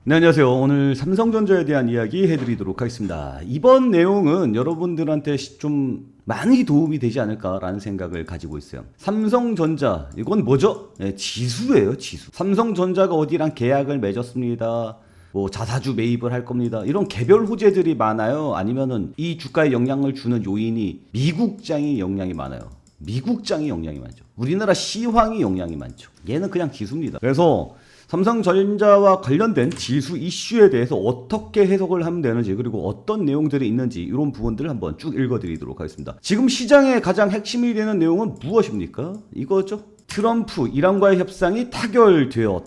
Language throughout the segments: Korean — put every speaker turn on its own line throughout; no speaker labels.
네, 안녕하세요. 오늘 삼성전자에 대한 이야기 해드리도록 하겠습니다. 이번 내용은 여러분들한테 좀 많이 도움이 되지 않을까라는 생각을 가지고 있어요. 삼성전자, 이건 뭐죠? 네, 지수예요, 지수. 삼성전자가 어디랑 계약을 맺었습니다. 뭐 자사주 매입을 할 겁니다. 이런 개별 호재들이 많아요? 아니면은 이 주가에 영향을 주는 요인이 미국장이 영향이 많아요? 미국장이 영향이 많죠. 우리나라 시황이 영향이 많죠. 얘는 그냥 지수입니다. 그래서 삼성전자와 관련된 지수 이슈에 대해서 어떻게 해석을 하면 되는지, 그리고 어떤 내용들이 있는지, 이런 부분들을 한번 쭉 읽어드리도록 하겠습니다. 지금 시장의 가장 핵심이 되는 내용은 무엇입니까? 이거죠. 트럼프 이란과의 협상이 타결되었,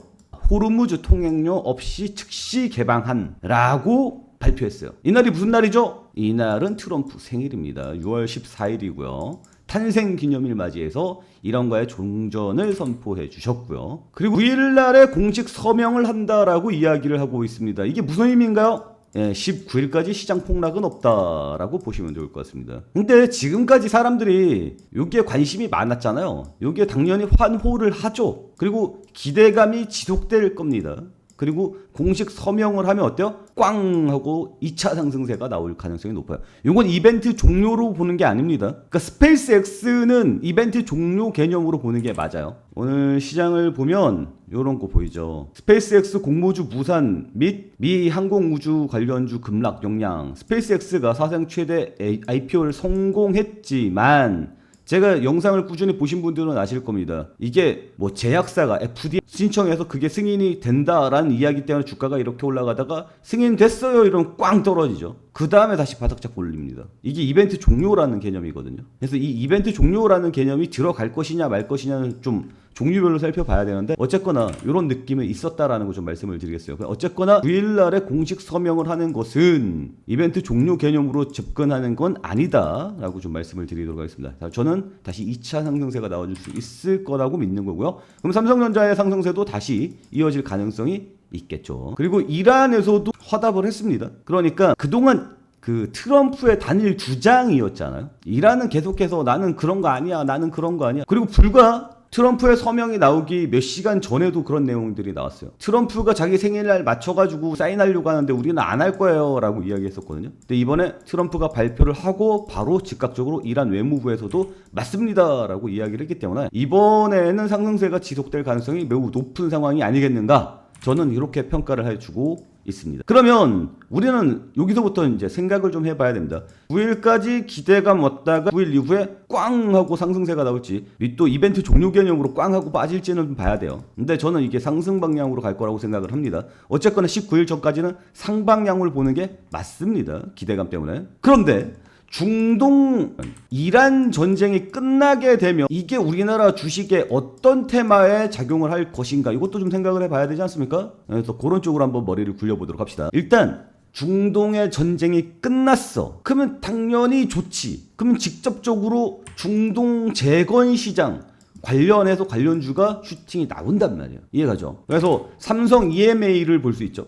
호르무즈 통행료 없이 즉시 개방한 라고 발표했어요. 이날이 무슨 날이죠? 이날은 트럼프 생일입니다. 6월 14일이고요. 탄생 기념일 맞이해서 이란과의 종전을 선포해 주셨고요. 그리고 9일 날에 공식 서명을 한다라고 이야기를 하고 있습니다. 이게 무슨 의미인가요? 19일까지 시장 폭락은 없다라고 보시면 좋을 것 같습니다. 근데 지금까지 사람들이 여기에 관심이 많았잖아요. 여기에 당연히 환호를 하죠. 그리고 기대감이 지속될 겁니다. 그리고 공식 서명을 하면 어때요? 꽝 하고 2차 상승세가 나올 가능성이 높아요. 이건 이벤트 종료로 보는 게 아닙니다. 그러니까 스페이스X는 이벤트 종료 개념으로 보는 게 맞아요. 오늘 시장을 보면 이런 거 보이죠. 스페이스X 공모주 무산 및 미 항공우주 관련주 급락 영향. 스페이스X가 사상 최대 IPO를 성공했지만, 제가 영상을 꾸준히 보신 분들은 아실 겁니다. 이게 뭐 제약사가 FDA 신청해서 그게 승인이 된다라는 이야기 때문에 주가가 이렇게 올라가다가 승인됐어요 이러면 꽝 떨어지죠. 그 다음에 다시 바닥 잡고 올립니다. 이게 이벤트 종료라는 개념이거든요. 그래서 이 이벤트 종료라는 개념이 들어갈 것이냐 말 것이냐는 좀 종류별로 살펴봐야 되는데, 어쨌거나 이런 느낌이 있었다라는 거 좀 말씀을 드리겠어요. 어쨌거나 9일날에 공식 서명을 하는 것은 이벤트 종료 개념으로 접근하는 건 아니다라고 좀 말씀을 드리도록 하겠습니다. 자, 저는 다시 2차 상승세가 나와줄 수 있을 거라고 믿는 거고요. 그럼 삼성전자의 상승세도 다시 이어질 가능성이 있겠죠. 그리고 이란에서도 화답을 했습니다. 그러니까 그동안 그 트럼프의 단일 주장이었잖아요. 이란은 계속해서 나는 그런 거 아니야, 나는 그런 거 아니야. 그리고 불과 트럼프의 서명이 나오기 몇 시간 전에도 그런 내용들이 나왔어요. 트럼프가 자기 생일날 맞춰가지고 사인하려고 하는데 우리는 안 할 거예요 라고 이야기했었거든요. 근데 이번에 트럼프가 발표를 하고 바로 즉각적으로 이란 외무부에서도 맞습니다 라고 이야기를 했기 때문에 이번에는 상승세가 지속될 가능성이 매우 높은 상황이 아니겠는가, 저는 이렇게 평가를 해주고 있습니다. 그러면 우리는 여기서부터 이제 생각을 좀 해봐야 됩니다. 9일까지 기대감 왔다가 9일 이후에 꽝 하고 상승세가 나올지, 또 이벤트 종료 개념으로 꽝 하고 빠질지는 봐야 돼요. 근데 저는 이게 상승 방향으로 갈 거라고 생각을 합니다. 어쨌거나 19일 전까지는 상방향을 보는 게 맞습니다. 기대감 때문에. 그런데 중동 이란 전쟁이 끝나게 되면 이게 우리나라 주식에 어떤 테마에 작용을 할 것인가, 이것도 좀 생각을 해봐야 되지 않습니까? 그래서 그런 쪽으로 한번 머리를 굴려보도록 합시다. 일단 중동의 전쟁이 끝났어. 그러면 당연히 좋지. 그러면 직접적으로 중동 재건 시장 관련해서 관련주가 슈팅이 나온단 말이에요. 이해가죠? 그래서 삼성 EMA를 볼 수 있죠.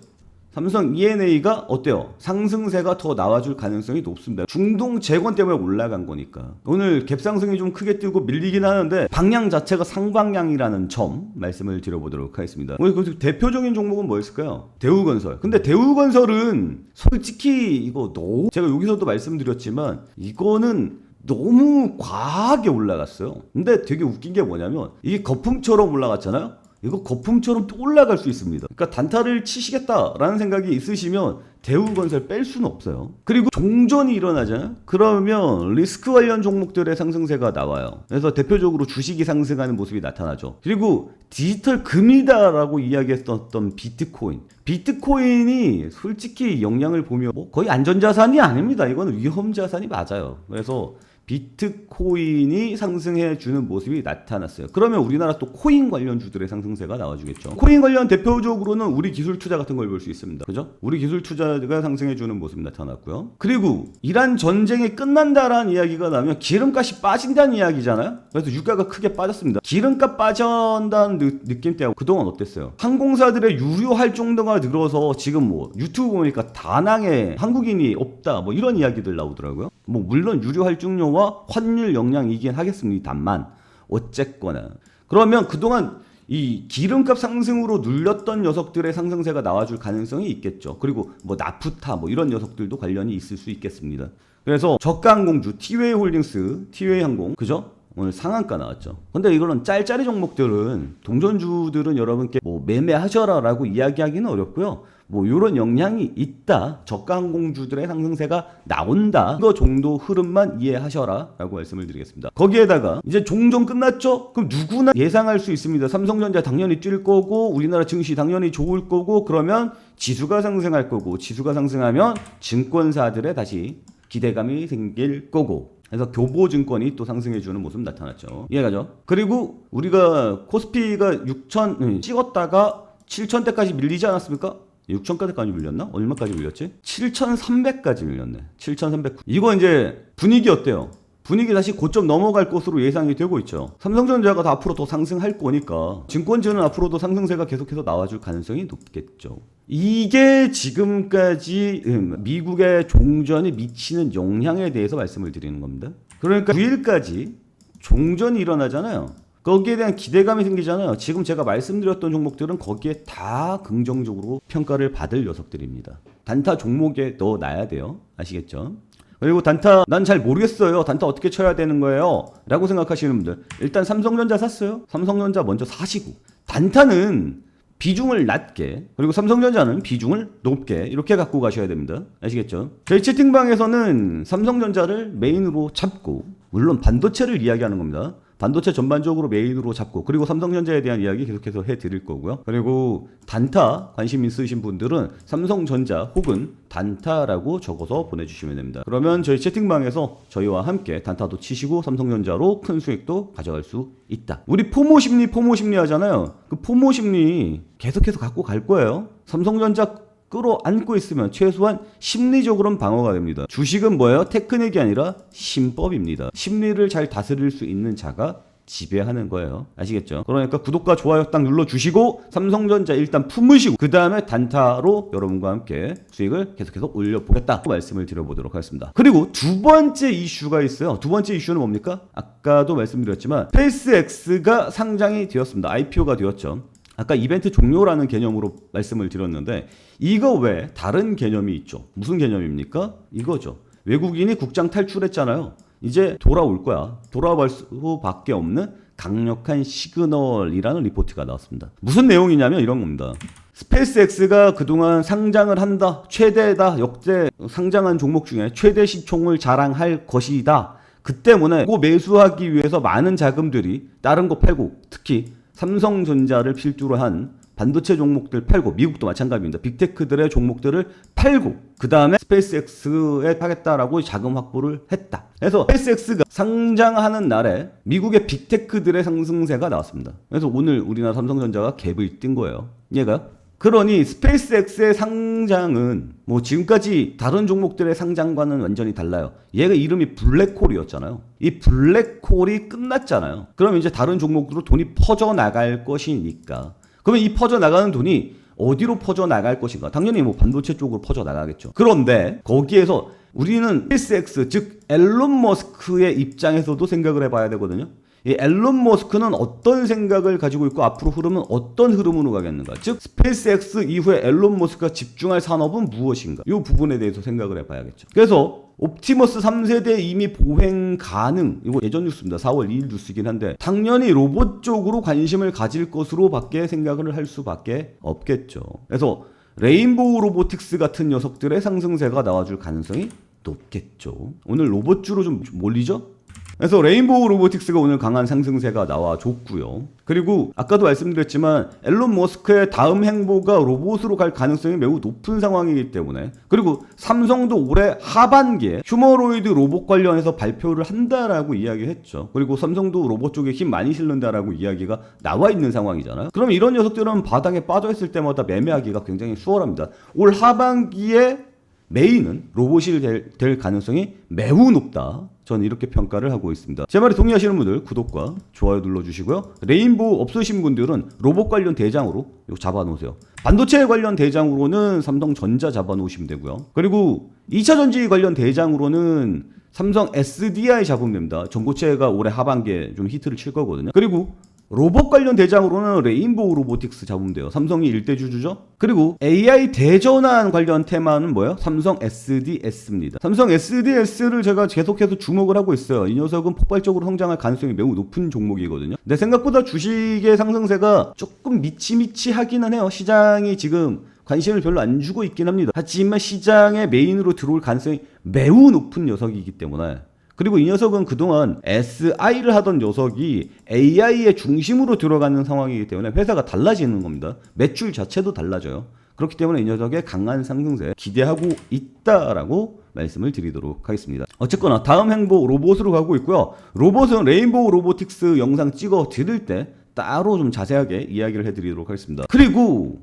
삼성 ENA가 어때요? 상승세가 더 나와줄 가능성이 높습니다. 중동 재건 때문에 올라간 거니까. 오늘 갭상승이 좀 크게 뜨고 밀리긴 하는데 방향 자체가 상방향이라는 점 말씀을 드려보도록 하겠습니다. 오늘 그 대표적인 종목은 뭐였을까요? 대우건설. 근데 대우건설은 솔직히 이거 너무, 제가 여기서도 말씀드렸지만 이거는 너무 과하게 올라갔어요. 근데 되게 웃긴 게 뭐냐면 이게 거품처럼 올라갔잖아요. 이거 거품처럼 또 올라갈 수 있습니다. 그러니까 단타를 치시겠다라는 생각이 있으시면 대우건설 뺄 수는 없어요. 그리고 종전이 일어나잖아요. 그러면 리스크 관련 종목들의 상승세가 나와요. 그래서 대표적으로 주식이 상승하는 모습이 나타나죠. 그리고 디지털 금이다라고 이야기했었던 비트코인. 비트코인이 솔직히 영향을 보면 뭐 거의 안전자산이 아닙니다. 이거는 위험자산이 맞아요. 그래서 비트코인이 상승해주는 모습이 나타났어요. 그러면 우리나라 또 코인 관련주들의 상승세가 나와주겠죠. 코인 관련 대표적으로는 우리 기술 투자 같은 걸 볼 수 있습니다. 그죠? 우리 기술 투자가 상승해주는 모습이 나타났고요. 그리고 이란 전쟁이 끝난다라는 이야기가 나면 기름값이 빠진다는 이야기잖아요. 그래서 유가가 크게 빠졌습니다. 기름값 빠진다는 느낌 때문에 그동안 어땠어요? 항공사들의 유료할 정도가 늘어서 지금 뭐 유튜브 보니까 다낭에 한국인이 없다 뭐 이런 이야기들 나오더라고요. 뭐 물론 유료 할증료와 환율 영향이긴 하겠습니다만 어쨌거나 그러면 그동안 이 기름값 상승으로 눌렸던 녀석들의 상승세가 나와줄 가능성이 있겠죠. 그리고 뭐 나프타 뭐 이런 녀석들도 관련이 있을 수 있겠습니다. 그래서 저가항공주 티웨이 홀딩스, 티웨이 항공, 그죠? 오늘 상한가 나왔죠. 근데 이거는 짤짤이 종목들은 동전주들은 여러분께 뭐 매매하셔라라고 이야기하기는 어렵고요. 뭐 이런 영향이 있다. 저가항공주들의 상승세가 나온다. 이거 정도 흐름만 이해하셔라라고 말씀을 드리겠습니다. 거기에다가 이제 종전 끝났죠? 그럼 누구나 예상할 수 있습니다. 삼성전자 당연히 뛸 거고 우리나라 증시 당연히 좋을 거고 그러면 지수가 상승할 거고 지수가 상승하면 증권사들의 다시 기대감이 생길 거고 그래서 교보증권이 또 상승해주는 모습 나타났죠. 이해가죠? 그리고 우리가 코스피가 6천 찍었다가 7천대까지 밀리지 않았습니까? 6천까지까지 밀렸나? 얼마까지 밀렸지? 7,300까지 밀렸네. 7,300. 이거 이제 분위기 어때요? 분위기 다시 고점 넘어갈 것으로 예상이 되고 있죠. 삼성전자가 더 앞으로 더 상승할 거니까 증권주는 앞으로도 상승세가 계속해서 나와줄 가능성이 높겠죠. 이게 지금까지 미국의 종전이 미치는 영향에 대해서 말씀을 드리는 겁니다. 그러니까 9일까지 종전이 일어나잖아요. 거기에 대한 기대감이 생기잖아요. 지금 제가 말씀드렸던 종목들은 거기에 다 긍정적으로 평가를 받을 녀석들입니다. 단타 종목에 넣어놔야 돼요. 아시겠죠? 그리고 단타 난 잘 모르겠어요. 단타 어떻게 쳐야 되는 거예요? 라고 생각하시는 분들 일단 삼성전자 샀어요. 삼성전자 먼저 사시고 단타는 비중을 낮게 그리고 삼성전자는 비중을 높게 이렇게 갖고 가셔야 됩니다. 아시겠죠? 저희 채팅방에서는 삼성전자를 메인으로 잡고 물론 반도체를 이야기하는 겁니다. 반도체 전반적으로 메인으로 잡고 그리고 삼성전자에 대한 이야기 계속해서 해드릴 거고요. 그리고 단타 관심 있으신 분들은 삼성전자 혹은 단타라고 적어서 보내주시면 됩니다. 그러면 저희 채팅방에서 저희와 함께 단타도 치시고 삼성전자로 큰 수익도 가져갈 수 있다. 우리 포모 심리 하잖아요. 그 포모 심리 계속해서 갖고 갈 거예요. 삼성전자 끌어안고 있으면 최소한 심리적으로는 방어가 됩니다. 주식은 뭐예요? 테크닉이 아니라 심법입니다. 심리를 잘 다스릴 수 있는 자가 지배하는 거예요. 아시겠죠? 그러니까 구독과 좋아요 딱 눌러주시고 삼성전자 일단 품으시고 그 다음에 단타로 여러분과 함께 수익을 계속해서 올려보겠다 말씀을 드려보도록 하겠습니다. 그리고 두 번째 이슈가 있어요. 두 번째 이슈는 뭡니까? 아까도 말씀드렸지만 스페이스X가 상장이 되었습니다. IPO가 되었죠. 아까 이벤트 종료라는 개념으로 말씀을 드렸는데 이거 외에 다른 개념이 있죠. 무슨 개념입니까? 이거죠. 외국인이 국장 탈출했잖아요. 이제 돌아올 거야. 돌아올 수밖에 없는 강력한 시그널이라는 리포트가 나왔습니다. 무슨 내용이냐면 이런 겁니다. 스페이스X가 그동안 상장을 한다. 최대다. 역대 상장한 종목 중에 최대 시총을 자랑할 것이다. 그 때문에 이거 매수하기 위해서 많은 자금들이 다른 거 팔고 특히 삼성전자를 필두로 한 반도체 종목들 팔고 미국도 마찬가지입니다. 빅테크들의 종목들을 팔고 그 다음에 스페이스X에 하겠다라고 자금 확보를 했다. 그래서 스페이스X가 상장하는 날에 미국의 빅테크들의 상승세가 나왔습니다. 그래서 오늘 우리나라 삼성전자가 갭을 뛴 거예요. 얘가 그러니 스페이스X의 상장은 뭐 지금까지 다른 종목들의 상장과는 완전히 달라요. 얘가 이름이 블랙홀이었잖아요. 이 블랙홀이 끝났잖아요. 그럼 이제 다른 종목으로 돈이 퍼져나갈 것이니까 그러면 이 퍼져나가는 돈이 어디로 퍼져나갈 것인가? 당연히 뭐 반도체 쪽으로 퍼져나가겠죠. 그런데 거기에서 우리는 스페이스X 즉 앨런 머스크의 입장에서도 생각을 해봐야 되거든요. 이 앨런 머스크는 어떤 생각을 가지고 있고 앞으로 흐름은 어떤 흐름으로 가겠는가? 즉 스페이스X 이후에 앨런 머스크가 집중할 산업은 무엇인가? 이 부분에 대해서 생각을 해봐야겠죠. 그래서 옵티머스 3세대 이미 보행 가능. 이거 예전 뉴스입니다. 4월 2일 뉴스이긴 한데 당연히 로봇 쪽으로 관심을 가질 것으로 밖에 생각을 할 수밖에 없겠죠. 그래서 레인보우 로보틱스 같은 녀석들의 상승세가 나와줄 가능성이 높겠죠. 오늘 로봇주로 좀 몰리죠? 그래서 레인보우 로보틱스가 오늘 강한 상승세가 나와줬고요. 그리고 아까도 말씀드렸지만 앨런 머스크의 다음 행보가 로봇으로 갈 가능성이 매우 높은 상황이기 때문에 그리고 삼성도 올해 하반기에 휴머노이드 로봇 관련해서 발표를 한다라고 이야기했죠. 그리고 삼성도 로봇 쪽에 힘 많이 실는다라고 이야기가 나와 있는 상황이잖아요. 그럼 이런 녀석들은 바닥에 빠져있을 때마다 매매하기가 굉장히 수월합니다. 올 하반기에 메인은 로봇이 될 가능성이 매우 높다. 저는 이렇게 평가를 하고 있습니다. 제 말에 동의하시는 분들 구독과 좋아요 눌러주시고요. 레인보우 없으신 분들은 로봇 관련 대장으로 이거 잡아놓으세요. 반도체 관련 대장으로는 삼성전자 잡아놓으시면 되고요. 그리고 2차전지 관련 대장으로는 삼성 SDI 잡으면 됩니다. 전고체가 올해 하반기에 좀 히트를 칠 거거든요. 그리고 로봇 관련 대장으로는 레인보우 로보틱스 잡으면 돼요. 삼성이 일대주주죠. 그리고 AI 대전환 관련 테마는 뭐예요? 삼성 SDS입니다. 삼성 SDS를 제가 계속해서 주목을 하고 있어요. 이 녀석은 폭발적으로 성장할 가능성이 매우 높은 종목이거든요. 근데 생각보다 주식의 상승세가 조금 미치미치하기는 해요. 시장이 지금 관심을 별로 안 주고 있긴 합니다. 하지만 시장의 메인으로 들어올 가능성이 매우 높은 녀석이기 때문에, 그리고 이 녀석은 그동안 SI를 하던 녀석이 AI의 중심으로 들어가는 상황이기 때문에 회사가 달라지는 겁니다. 매출 자체도 달라져요. 그렇기 때문에 이 녀석의 강한 상승세 기대하고 있다라고 말씀을 드리도록 하겠습니다. 어쨌거나 다음 행보 로봇으로 가고 있고요. 로봇은 레인보우 로보틱스 영상 찍어 드릴 때 따로 좀 자세하게 이야기를 해드리도록 하겠습니다. 그리고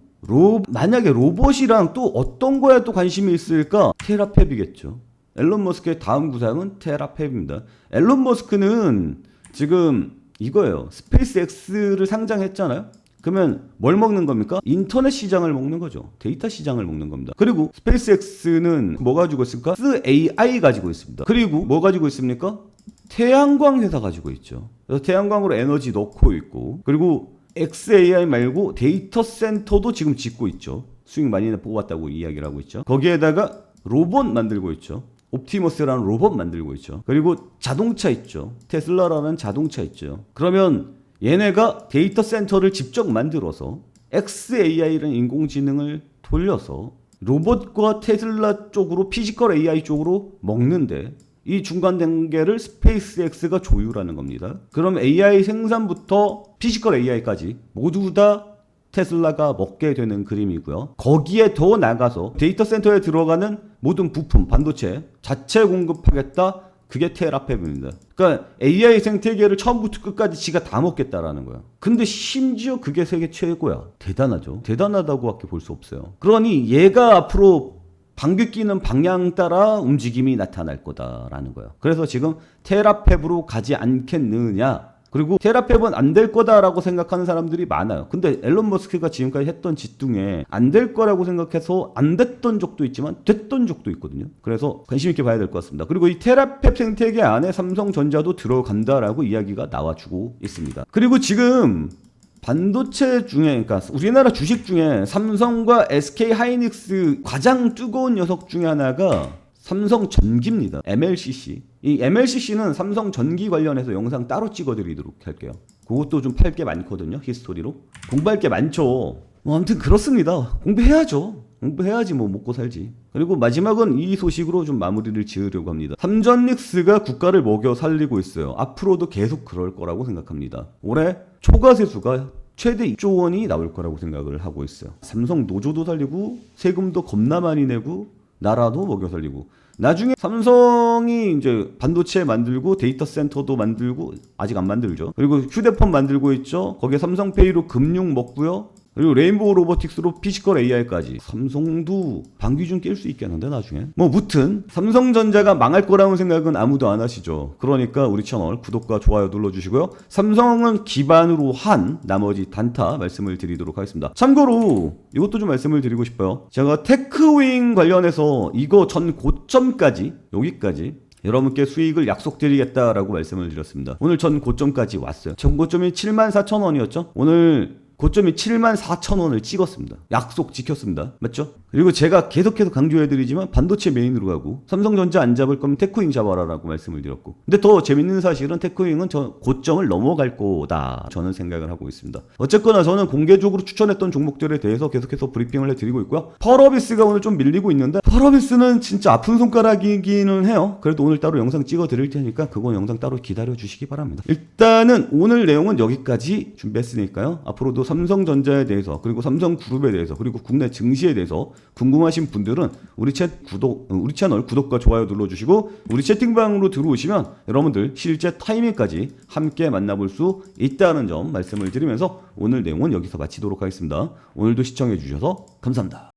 만약에 로봇이랑 또 어떤 거에 또 관심이 있을까? 테라팹이겠죠. 앨런 머스크의 다음 구상은 테라팹입니다. 앨런 머스크는 지금 이거예요. 스페이스X를 상장했잖아요. 그러면 뭘 먹는 겁니까? 인터넷 시장을 먹는 거죠. 데이터 시장을 먹는 겁니다. 그리고 스페이스X는 뭐 가지고 있을까? AI 가지고 있습니다. 그리고 뭐 가지고 있습니까? 태양광 회사 가지고 있죠. 그래서 태양광으로 에너지 넣고 있고, 그리고 XAI 말고 데이터 센터도 지금 짓고 있죠. 수익 많이 뽑았다고 이야기를 하고 있죠. 거기에다가 로봇 만들고 있죠. 옵티머스라는 로봇 만들고 있죠. 그리고 자동차 있죠. 테슬라라는 자동차 있죠. 그러면 얘네가 데이터 센터를 직접 만들어서 XAI라는 인공지능을 돌려서 로봇과 테슬라 쪽으로 피지컬 AI 쪽으로 먹는데, 이 중간 단계를 스페이스X가 조율하는 겁니다. 그럼 AI 생산부터 피지컬 AI까지 모두 다 테슬라가 먹게 되는 그림이고요. 거기에 더 나가서 데이터 센터에 들어가는 모든 부품, 반도체 자체 공급하겠다. 그게 테라팹입니다. 그러니까 AI 생태계를 처음부터 끝까지 지가 다 먹겠다라는 거야. 근데 심지어 그게 세계 최고야. 대단하죠. 대단하다고밖에 볼 수 없어요. 그러니 얘가 앞으로 방귀 뀌는 방향 따라 움직임이 나타날 거다라는 거예요. 그래서 지금 테라팹으로 가지 않겠느냐. 그리고 테라팹은 안 될 거다라고 생각하는 사람들이 많아요. 근데 앨런 머스크가 지금까지 했던 짓 중에 안 될 거라고 생각해서 안 됐던 적도 있지만 됐던 적도 있거든요. 그래서 관심 있게 봐야 될 것 같습니다. 그리고 이 테라팹 생태계 안에 삼성전자도 들어간다라고 이야기가 나와주고 있습니다. 그리고 지금 반도체 중에, 그러니까 우리나라 주식 중에 삼성과 SK 하이닉스 가장 뜨거운 녀석 중에 하나가 삼성전기입니다. MLCC. 이 MLCC는 삼성전기 관련해서 영상 따로 찍어드리도록 할게요. 그것도 좀 팔 게 많거든요. 히스토리로. 공부할 게 많죠. 아무튼 그렇습니다. 공부해야죠. 공부해야지 뭐 먹고 살지. 그리고 마지막은 이 소식으로 좀 마무리를 지으려고 합니다. 삼전닉스가 국가를 먹여 살리고 있어요. 앞으로도 계속 그럴 거라고 생각합니다. 올해 초과세수가 최대 2조 원이 나올 거라고 생각을 하고 있어요. 삼성 노조도 살리고 세금도 겁나 많이 내고 나라도 먹여 살리고, 나중에 삼성이 이제 반도체 만들고 데이터 센터도 만들고, 아직 안 만들죠. 그리고 휴대폰 만들고 있죠. 거기에 삼성페이로 금융 먹고요. 그리고 레인보우 로보틱스로 피지컬 AI까지. 삼성도 방귀 좀 낄 수 있겠는데 나중에. 뭐 무튼 삼성전자가 망할 거라는 생각은 아무도 안 하시죠. 그러니까 우리 채널 구독과 좋아요 눌러주시고요. 삼성은 기반으로 한 나머지 단타 말씀을 드리도록 하겠습니다. 참고로 이것도 좀 말씀을 드리고 싶어요. 제가 테크윙 관련해서 이거 전 고점까지, 여기까지 여러분께 수익을 약속드리겠다라고 말씀을 드렸습니다. 오늘 전 고점까지 왔어요. 전 고점이 74,000원이었죠. 오늘 고점이 74,000원을 찍었습니다. 약속 지켰습니다. 맞죠? 그리고 제가 계속해서 강조해드리지만 반도체 메인으로 가고, 삼성전자 안 잡을 거면 테크윙 잡아라 라고 말씀을 드렸고, 근데 더 재밌는 사실은 테크윙은 저 고점을 넘어갈 거다 저는 생각을 하고 있습니다. 어쨌거나 저는 공개적으로 추천했던 종목들에 대해서 계속해서 브리핑을 해드리고 있고요. 펄어비스가 오늘 좀 밀리고 있는데, 펄어비스는 진짜 아픈 손가락이기는 해요. 그래도 오늘 따로 영상 찍어 드릴 테니까 그거 영상 따로 기다려 주시기 바랍니다. 일단은 오늘 내용은 여기까지 준비했으니까요. 앞으로도 삼성전자에 대해서, 그리고 삼성그룹에 대해서, 그리고 국내 증시에 대해서 궁금하신 분들은 우리 채널 구독과 좋아요 눌러주시고, 우리 채팅방으로 들어오시면 여러분들 실제 타이밍까지 함께 만나볼 수 있다는 점 말씀을 드리면서 오늘 내용은 여기서 마치도록 하겠습니다. 오늘도 시청해 주셔서 감사합니다.